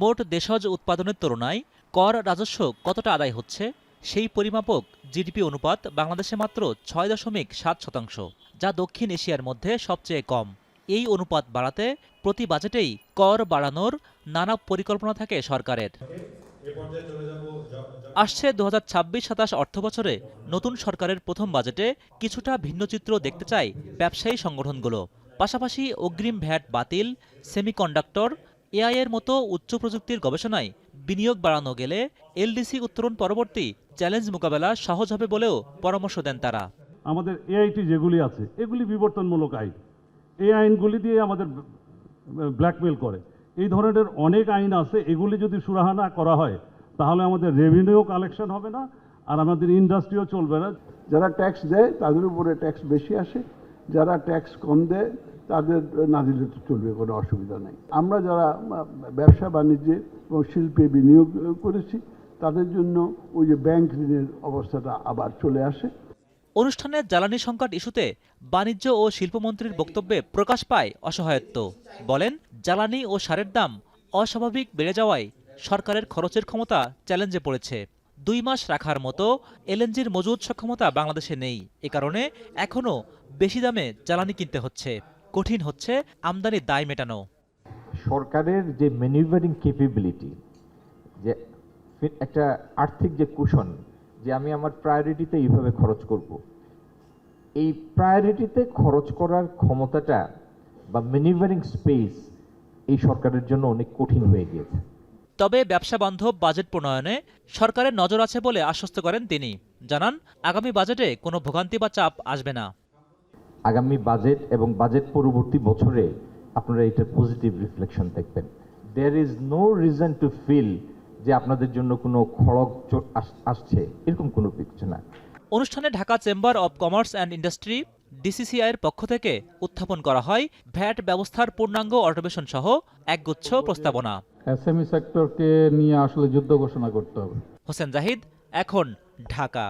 মোট দেশজ উৎপাদনের তুলনায় কর রাজস্ব কতটা আদায় হচ্ছে সেই পরিমাপক জিডিপি অনুপাত বাংলাদেশে মাত্র ৬.৭%, যা দক্ষিণ এশিয়ার মধ্যে সবচেয়ে কম। এই অনুপাত বাড়াতে প্রতি বাজেটেই কর বাড়ানোর নানা পরিকল্পনা থাকে সরকারের। আসছে ২০২৬-২৭ অর্থবছরে নতুন সরকারের প্রথম বাজেটে কিছুটা ভিন্ন চিত্র দেখতে চায় ব্যবসায়ী সংগঠনগুলো। পাশাপাশি অগ্রিম ভ্যাট বাতিল, সেমিকন্ডাক্টর, এআই এর মতো উচ্চ প্রযুক্তির গবেষণায় বিনিয়োগ বাড়ানো গেলে এলডিসি উত্তরণ পরবর্তী চ্যালেঞ্জ মোকাবেলা সহজ হবে বলেও পরামর্শ দেন তারা। আমাদের এআইটি যেগুলি আছে এগুলি বিবর্তনমূলক আইন, এই আইনগুলি দিয়ে আমাদের ব্ল্যাকমেল করে। এই ধরনের অনেক আইন আছে, এগুলি যদি সুরাহা না করা হয় তাহলে আমাদের রেভিনিউ কালেকশন হবে না, আর আমাদের ইন্ডাস্ট্রিও চলবে না। যারা ট্যাক্স দেয় তাদের উপরে ট্যাক্স বেশি আসে, যারা ট্যাক্স কম দেয় তাদের না দিলে তো চলবে, কোনো অসুবিধা নেই। আমরা যারা ব্যবসা বাণিজ্যে এবং শিল্পে বিনিয়োগ করেছি তাদের জন্য ওই যে ব্যাংক ঋণের অবস্থাটা আবার চলে আসে। অনুষ্ঠানে জ্বালানি সংকট ইস্যুতে বাণিজ্য ও শিল্পমন্ত্রীর বক্তব্যে প্রকাশ পায় অসহায়ত্ব। বলেন, জ্বালানি ও সারের দাম অস্বাভাবিক বেড়ে যাওয়ায় সরকারের খরচের ক্ষমতা চ্যালেঞ্জে পড়েছে। ২ মাস রাখার মতো এলএনজির মজুদ সক্ষমতা বাংলাদেশে নেই। এ কারণে এখনও বেশি দামে জ্বালানি কিনতে হচ্ছে। কঠিন হচ্ছে আমদানির দায় মেটানো। সরকারের যে ম্যানিউভারিং ক্যাপাবিলিটি, যে একটা আর্থিক যে কুশন, যে আমি আমার প্রায়োরিটিতে এইভাবে খরচ করব, এই প্রায়োরিটিতে খরচ করার ক্ষমতাটা বা ম্যানিউভারিং স্পেস এই সরকারের জন্য অনেক কঠিন হয়ে গিয়েছে। তবে ব্যবসা বান্ধব বাজেট প্রণয়নে সরকারের নজর আছে বলে আশ্বস্ত করেন তিনি। জানান, আগামী বাজেটে কোনো ভোগান্তি বা চাপ আসবে না। আগামী বাজেট এবং বাজেট পরবর্তী বছরে আপনারা এটার পজিটিভ রিফ্লেকশন দেখবেন। There is no reason to feel যে আপনাদের জন্য কোনো খড়গ আসছে, এরকম কোনো কিছু না। অনুষ্ঠানে Dhaka chamber of commerce and industry, ডিসিসিআইয়ের পক্ষ থেকে উত্থাপন করা হয় ভ্যাট ব্যবস্থার পূর্ণাঙ্গ অটোমেশন সহ একগুচ্ছ প্রস্তাবনা। এসএমই সেক্টরকে নিয়ে আসলে যুদ্ধ ঘোষণা করতে হবে। হোসেন জাহিদ, এখন, ঢাকা।